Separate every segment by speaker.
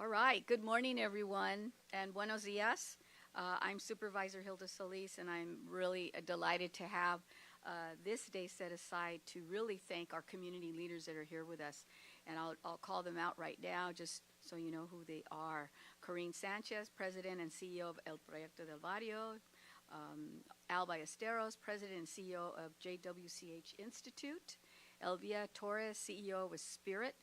Speaker 1: All right. Good morning, everyone, and buenos dias. I'm Supervisor Hilda Solis, and I'm really delighted to have this day set aside to really thank our community leaders that are here with us. And I'll call them out right now just so you know who they are. Corrine Sanchez, President and CEO of El Proyecto del Barrio. Al Ballesteros, President and CEO of JWCH Institute. Elvia Torres, CEO with Spirit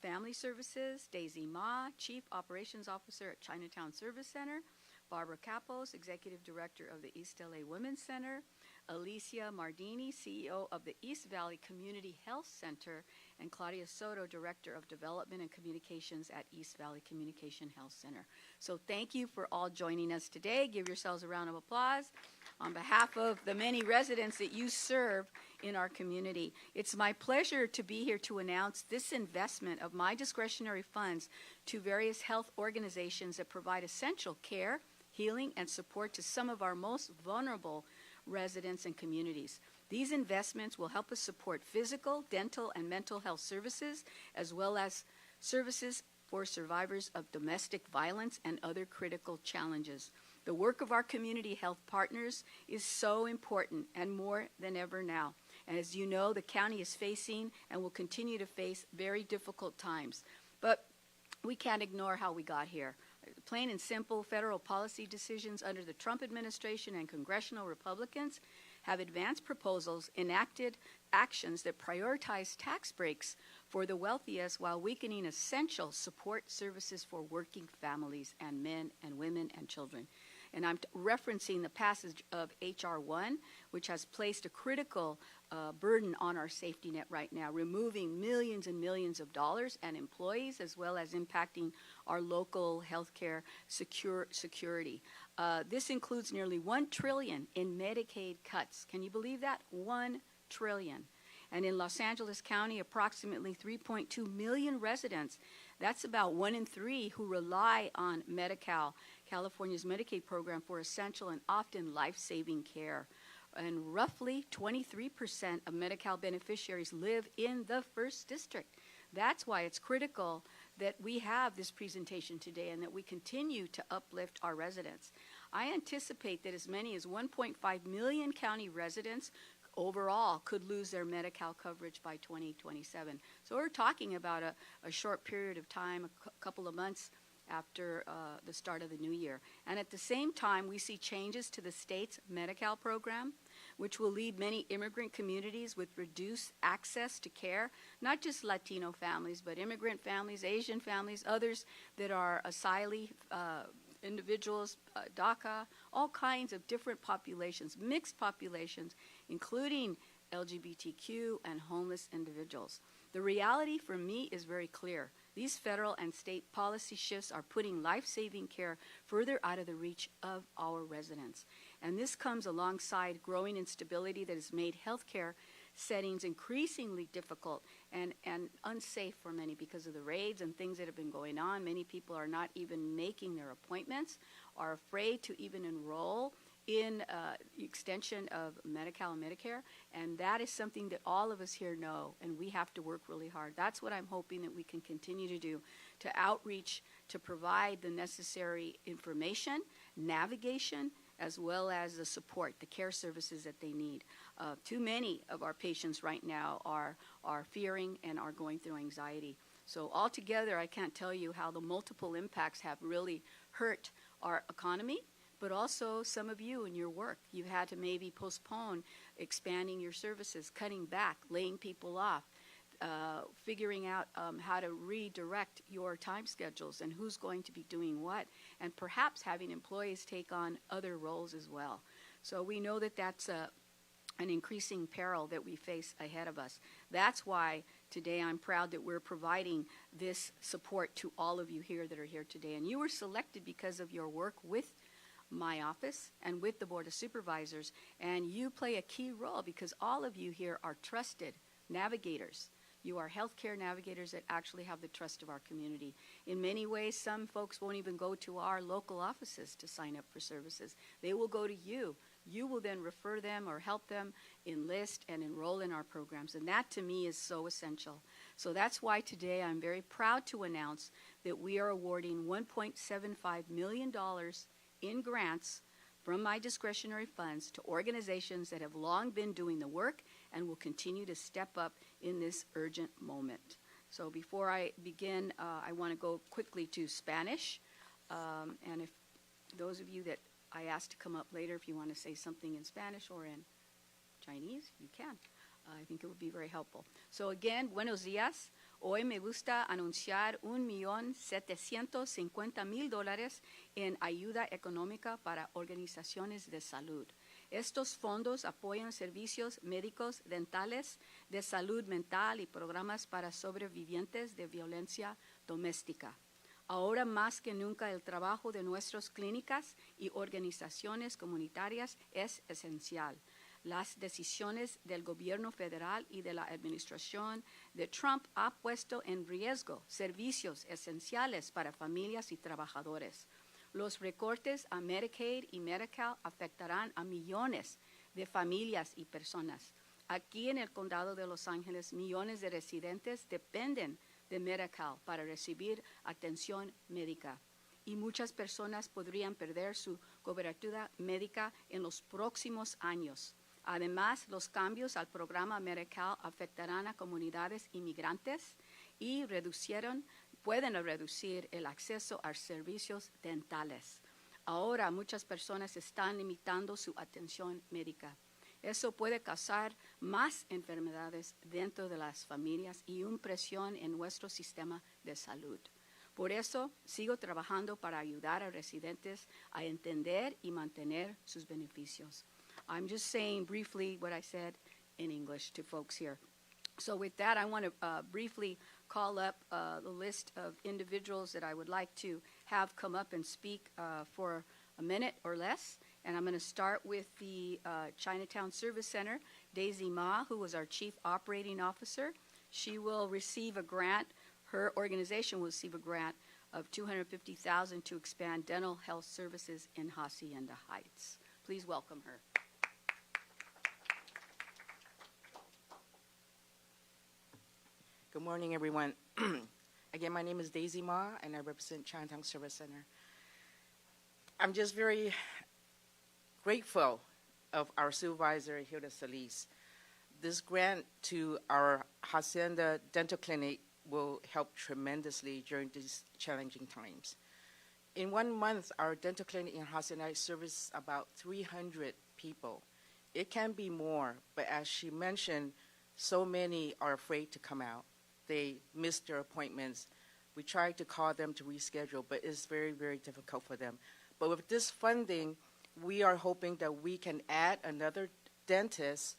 Speaker 1: Family Services. Daisy Ma, Chief Operations Officer at Chinatown Service Center. Barbara Capos, Executive Director of the East LA Women's Center. Alicia Mardini, CEO of the East Valley Community Health Center. And Claudia Soto, Director of Development and Communications at East Valley Communication Health Center. So thank you for all joining us today. Give yourselves a round of applause on behalf of the many residents that you serve in our community. It's my pleasure to be here to announce this investment of my discretionary funds to various health organizations that provide essential care, healing, and support to some of our most vulnerable residents and communities. These investments will help us support physical, dental, and mental health services, as well as services for survivors of domestic violence and other critical challenges. The work of our community health partners is so important and more than ever now. And as you know, the county is facing and will continue to face very difficult times. But we can't ignore how we got here. Plain and simple, federal policy decisions under the Trump administration and congressional Republicans have advanced proposals, enacted actions that prioritize tax breaks for the wealthiest while weakening essential support services for working families and men and women and children. And I'm referencing the passage of H.R. 1, which has placed a critical burden on our safety net right now, removing millions and millions of dollars and employees, as well as impacting our local healthcare security. This includes nearly $1 trillion in Medicaid cuts. Can you believe that? $1 trillion. And in Los Angeles County, approximately 3.2 million residents, that's about 1 in 3 who rely on Medi-Cal, California's Medicaid program, for essential and often life-saving care. And roughly 23% of Medi-Cal beneficiaries live in the 1st District. That's why it's critical that we have this presentation today and that we continue to uplift our residents. I anticipate that as many as 1.5 million county residents overall could lose their Medi-Cal coverage by 2027. So we're talking about a short period of time, a couple of months after the start of the new year. And at the same time, we see changes to the state's Medi-Cal program, which will leave many immigrant communities with reduced access to care, not just Latino families, but immigrant families, Asian families, others that are asylee individuals, DACA, all kinds of different populations, mixed populations, including LGBTQ and homeless individuals. The reality for me is very clear. These federal and state policy shifts are putting life-saving care further out of the reach of our residents. And this comes alongside growing instability that has made healthcare settings increasingly difficult and unsafe for many because of the raids and things that have been going on. Many people are not even making their appointments, are afraid to even enroll in extension of Medi-Cal and Medicare, and that is something that all of us here know, and we have to work really hard. That's what I'm hoping that we can continue to do, to outreach, to provide the necessary information, navigation, as well as the support, the care services that they need. Too many of our patients right now are fearing and are going through anxiety. So altogether, I can't tell you how the multiple impacts have really hurt our economy, but also some of you in your work. You've had to maybe postpone expanding your services, cutting back, laying people off, figuring out how to redirect your time schedules and who's going to be doing what, and perhaps having employees take on other roles as well. So we know that that's an increasing peril that we face ahead of us. That's why today I'm proud that we're providing this support to all of you here that are here today. And you were selected because of your work with my office and with the Board of Supervisors, and you play a key role because all of you here are trusted navigators. You are healthcare navigators that actually have the trust of our community. In many ways, some folks won't even go to our local offices to sign up for services. They will go to you you will then refer them or help them enlist and enroll in our programs. And that to me is so essential. So that's why today I'm very proud to announce that we are awarding $1.75 million in grants from my discretionary funds to organizations that have long been doing the work and will continue to step up in this urgent moment. So before I begin, I want to go quickly to Spanish. And if those of you that I asked to come up later, if you want to say something in Spanish or in Chinese, you can. I think it would be very helpful. So again, buenos días. Hoy me gusta anunciar $1,750,000 en ayuda económica para organizaciones de salud. Estos fondos apoyan servicios médicos, dentales, de salud mental y programas para sobrevivientes de violencia doméstica. Ahora más que nunca el trabajo de nuestras clínicas y organizaciones comunitarias es esencial. Las decisiones del gobierno federal y de la administración de Trump han puesto en riesgo servicios esenciales para familias y trabajadores. Los recortes a Medicaid y Medi-Cal afectarán a millones de familias y personas. Aquí en el condado de Los Ángeles, millones de residentes dependen de Medi-Cal para recibir atención médica. Y muchas personas podrían perder su cobertura médica en los próximos años. Además, los cambios al programa Medi-Cal afectarán a comunidades inmigrantes y pueden reducir el acceso a servicios dentales. Ahora, muchas personas están limitando su atención médica. Eso puede causar más enfermedades dentro de las familias y una presión en nuestro sistema de salud. Por eso, sigo trabajando para ayudar a residentes a entender y mantener sus beneficios. I'm just saying briefly what I said in English to folks here. So with that, I want to briefly call up the list of individuals that I would like to have come up and speak for a minute or less. And I'm going to start with the Chinatown Service Center, Daisy Ma, who was our Chief Operating Officer. She will receive a grant. Her organization will receive a grant of $250,000 to expand dental health services in Hacienda Heights. Please welcome her.
Speaker 2: Good morning, everyone. Again, my name is Daisy Ma, and I represent Chinatown Service Center. I'm just very grateful of our supervisor, Hilda Solis. This grant to our Hacienda Dental Clinic will help tremendously during these challenging times. In 1 month, our dental clinic in Hacienda services about 300 people. It can be more, but as she mentioned, so many are afraid to come out. They miss their appointments. We try to call them to reschedule, but it's very, very difficult for them. But with this funding, we are hoping that we can add another dentist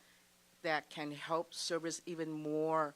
Speaker 2: that can help service even more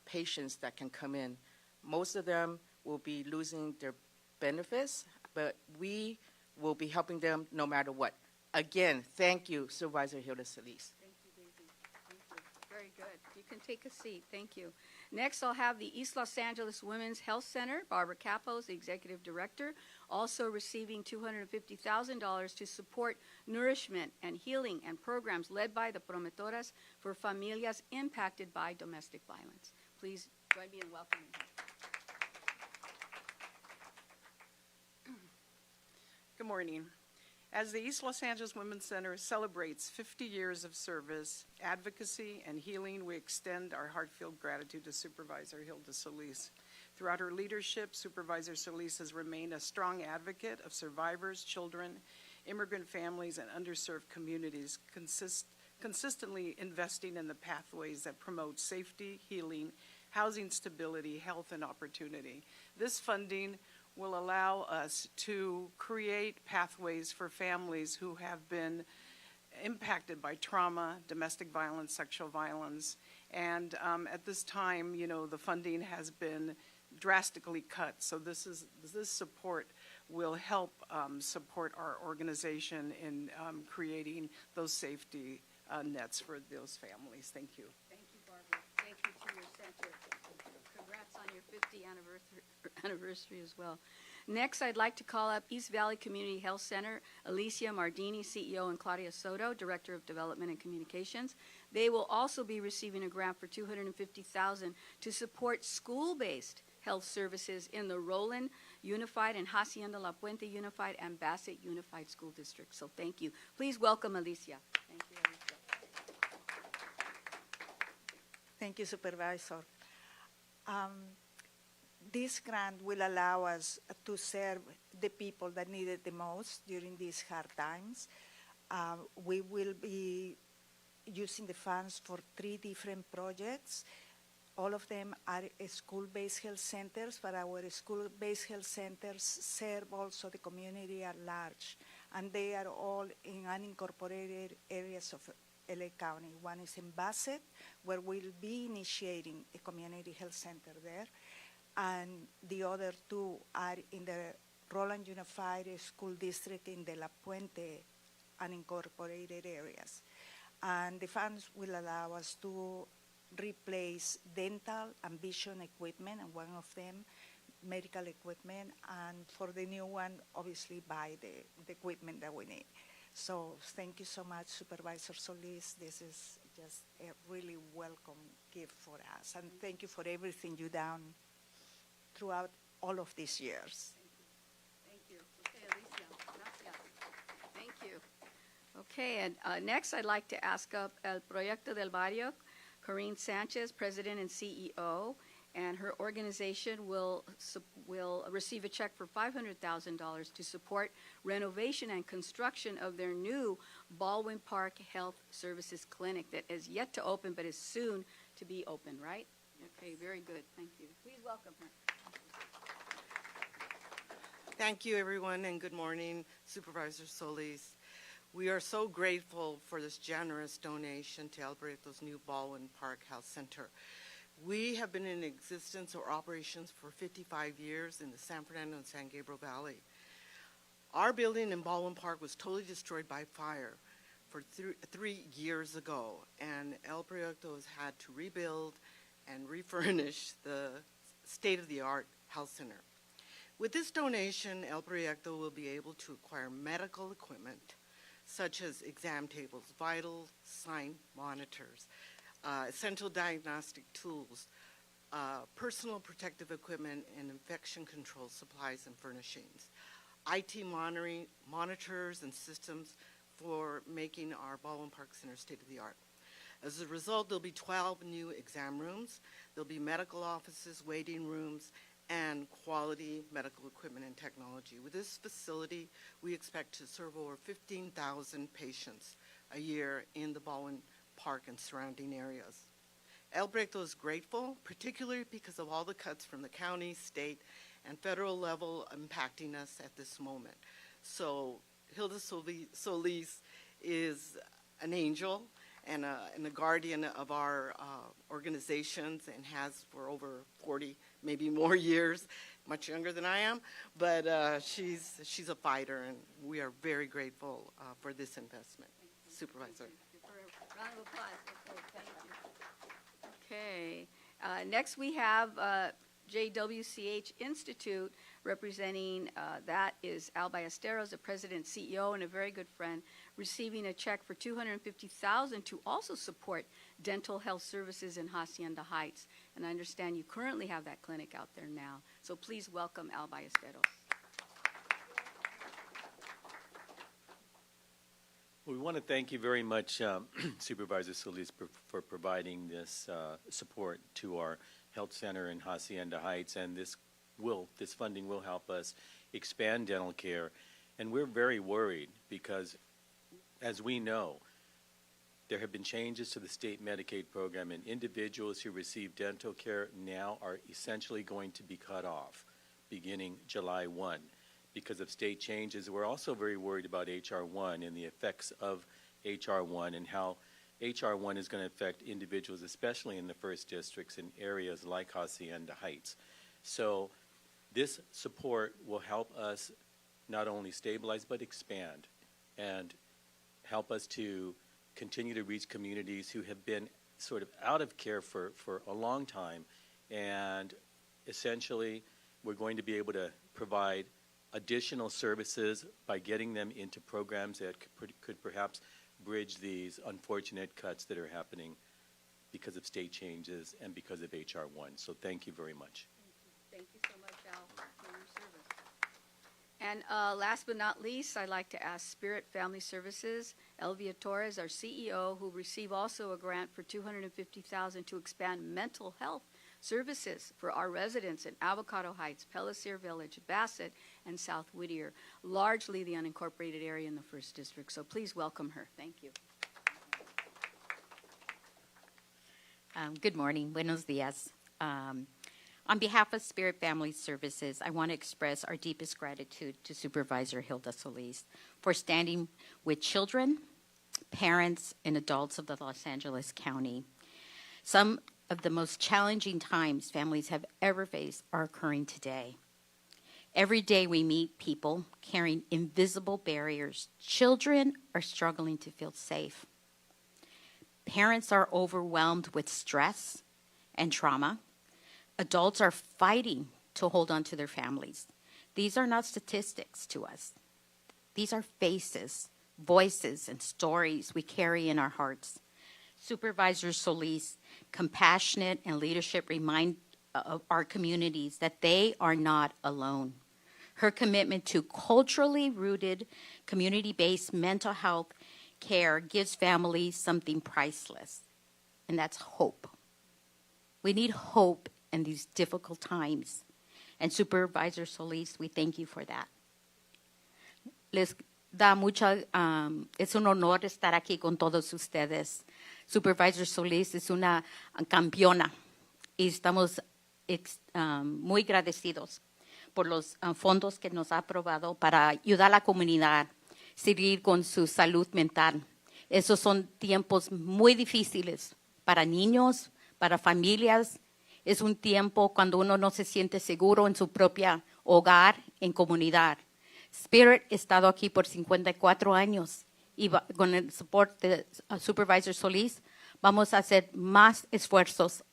Speaker 2: patients that can come in. Most of them will be losing their benefits, but we will be helping them no matter what. Again, thank you, Supervisor Hilda Solis.
Speaker 1: Thank you, Daisy. Thank you. Very good. You can take a seat. Thank you. Next, I'll have the East Los Angeles Women's Health Center, Barbara Capos, the Executive Director, also receiving $250,000 to support nourishment and healing and programs led by the Prometoras for Familias impacted by domestic violence. Please join me in welcoming her.
Speaker 3: Good morning. As the East Los Angeles Women's Center celebrates 50 years of service, advocacy, and healing, we extend our heartfelt gratitude to Supervisor Hilda Solis. Throughout her leadership, Supervisor Solis has remained a strong advocate of survivors, children, immigrant families, and underserved communities, consistently investing in the pathways that promote safety, healing, housing stability, health, and opportunity. This funding will allow us to create pathways for families who have been impacted by trauma, domestic violence, sexual violence. And at this time, the funding has been drastically cut. So this support will help support our organization in creating those safety nets for those families. Thank you.
Speaker 1: Thank you, Barbara. Thank you to your center. Congrats on your 50th anniversary as well. Next, I'd like to call up East Valley Community Health Center, Alicia Mardini, CEO, and Claudia Soto, Director of Development and Communications. They will also be receiving a grant for $250,000 to support school-based health services in the Roland Unified and Hacienda La Puente Unified and Bassett Unified School District. So thank you. Please welcome Alicia. Thank you, Alicia.
Speaker 4: Thank you, Supervisor. This grant will allow us to serve the people that need it the most during these hard times. We will be using the funds for 3 different projects. All of them are school-based health centers, but our school-based health centers serve also the community at large, and they are all in unincorporated areas of LA County. One is in Bassett, where we'll be initiating a community health center there, and the other 2 are in the Roland Unified School District in the La Puente unincorporated areas. And the funds will allow us to replace dental and vision equipment, and one of them medical equipment, and for the new one, obviously buy the equipment that we need. So thank you so much, Supervisor Solis. This is just a really welcome gift for us, and thank you for everything you've done throughout all of these years.
Speaker 1: Thank you. Okay, Alicia. Gracias. Thank you. Okay, and next I'd like to ask up El Proyecto del Barrio, Corinne Sanchez, President and CEO, and her organization will receive a check for $500,000 to support renovation and construction of their new Baldwin Park Health Services Clinic that is yet to open but is soon to be open, right? Okay, very good. Thank you. Please welcome her.
Speaker 5: Thank you, everyone, and good morning, Supervisor Solis. We are so grateful for this generous donation to El Proyecto's new Baldwin Park Health Center. We have been in existence or operations for 55 years in the San Fernando and San Gabriel Valley. Our building in Baldwin Park was totally destroyed by fire for 3 years ago, and El Proyecto has had to rebuild and refurnish the state-of-the-art health center. With this donation, El Proyecto will be able to acquire medical equipment such as exam tables, vital sign monitors, essential diagnostic tools, personal protective equipment, and infection control supplies and furnishings, IT monitors and systems for making our Baldwin Park Center state-of-the-art. As a result, there'll be 12 new exam rooms, there'll be medical offices, waiting rooms, and quality medical equipment and technology. With this facility, we expect to serve over 15,000 patients a year in the Baldwin Park and surrounding areas. El Proyecto is grateful, particularly because of all the cuts from the county, state, and federal level impacting us at this moment. So Hilda Solis is an angel and a guardian of our organizations, and has for over 40, maybe more years, much younger than I am, but she's a fighter, and we are very grateful for this investment. Supervisor.
Speaker 1: Round of applause. Okay, thank you. Okay. Next we have JWCH Institute representing, that is Al Ballesteros, the president, CEO, and a very good friend, receiving a check for $250,000 to also support dental health services in Hacienda Heights. And I understand you currently have that clinic out there now. So please welcome Al Ballesteros.
Speaker 6: We want to thank you very much, Supervisor Solis, for providing this support to our health center in Hacienda Heights, and this funding will help us expand dental care. And we're very worried because, as we know, there have been changes to the state Medicaid program, and individuals who receive dental care now are essentially going to be cut off beginning July 1. Because of state changes. We're also very worried about H.R. 1 and the effects of H.R. 1 and how H.R. 1 is going to affect individuals, especially in the first districts in areas like Hacienda Heights. So this support will help us not only stabilize but expand and help us to continue to reach communities who have been sort of out of care for a long time, and essentially we're going to be able to provide additional services by getting them into programs that could perhaps bridge these unfortunate cuts that are happening because of state changes and because of HR 1. So thank you very much.
Speaker 1: Thank you so much, Al, for your service. And last but not least, I'd like to ask Spirit Family Services, Elvia Torres, our CEO, who received also a grant for $250,000 to expand mental health services for our residents in Avocado Heights, Pellisier Village, Bassett, and South Whittier, largely the unincorporated area in the 1st District. So please welcome her. Thank you.
Speaker 7: Good morning. Buenos dias. On behalf of Spirit Family Services, I want to express our deepest gratitude to Supervisor Hilda Solis for standing with children, parents, and adults of the Los Angeles County. Some of the most challenging times families have ever faced are occurring today. Every day we meet people carrying invisible barriers. Children are struggling to feel safe. Parents are overwhelmed with stress and trauma. Adults are fighting to hold on to their families. These are not statistics to us. These are faces, voices, and stories we carry in our hearts. Supervisor Solis' compassionate and leadership remind of our communities that they are not alone. Her commitment to culturally rooted, community-based mental health care gives families something priceless, and that's hope. We need hope in these difficult times. And Supervisor Solis, we thank you for that. Les da mucha, es un honor estar aquí con todos ustedes. Supervisor Solis es una campeona y estamos muy agradecidos por los fondos que nos ha aprobado para ayudar a la comunidad a seguir con su salud mental. Esos son tiempos muy difíciles para niños, para familias. Es un tiempo cuando uno no se siente seguro en su propio hogar, en comunidad. Spirit ha estado aquí por 54 años y con el soporte de Supervisor Solis vamos a hacer más esfuerzos,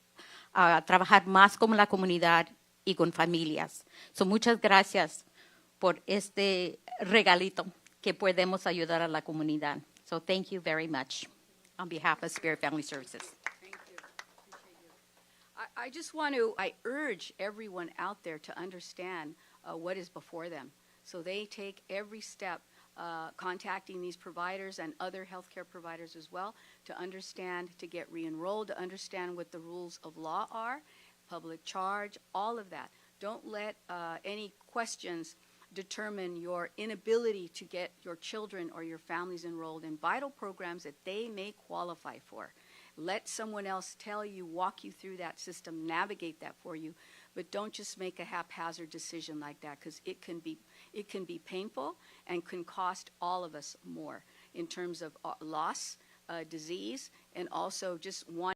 Speaker 7: a trabajar más con la comunidad y con familias. So, muchas gracias por este regalito que podemos ayudar a la comunidad. So thank you very much on behalf of Spirit Family Services.
Speaker 1: Thank you. Appreciate you. I just I urge everyone out there to understand what is before them. So they take every step contacting these providers and other healthcare providers as well to understand, to get re-enrolled, to understand what the rules of law are, public charge, all of that. Don't let any questions determine your inability to get your children or your families enrolled in vital programs that they may qualify for. Let someone else tell you, walk you through that system, navigate that for you, but don't just make a haphazard decision like that, because it can be painful and can cost all of us more in terms of loss, disease, and also just one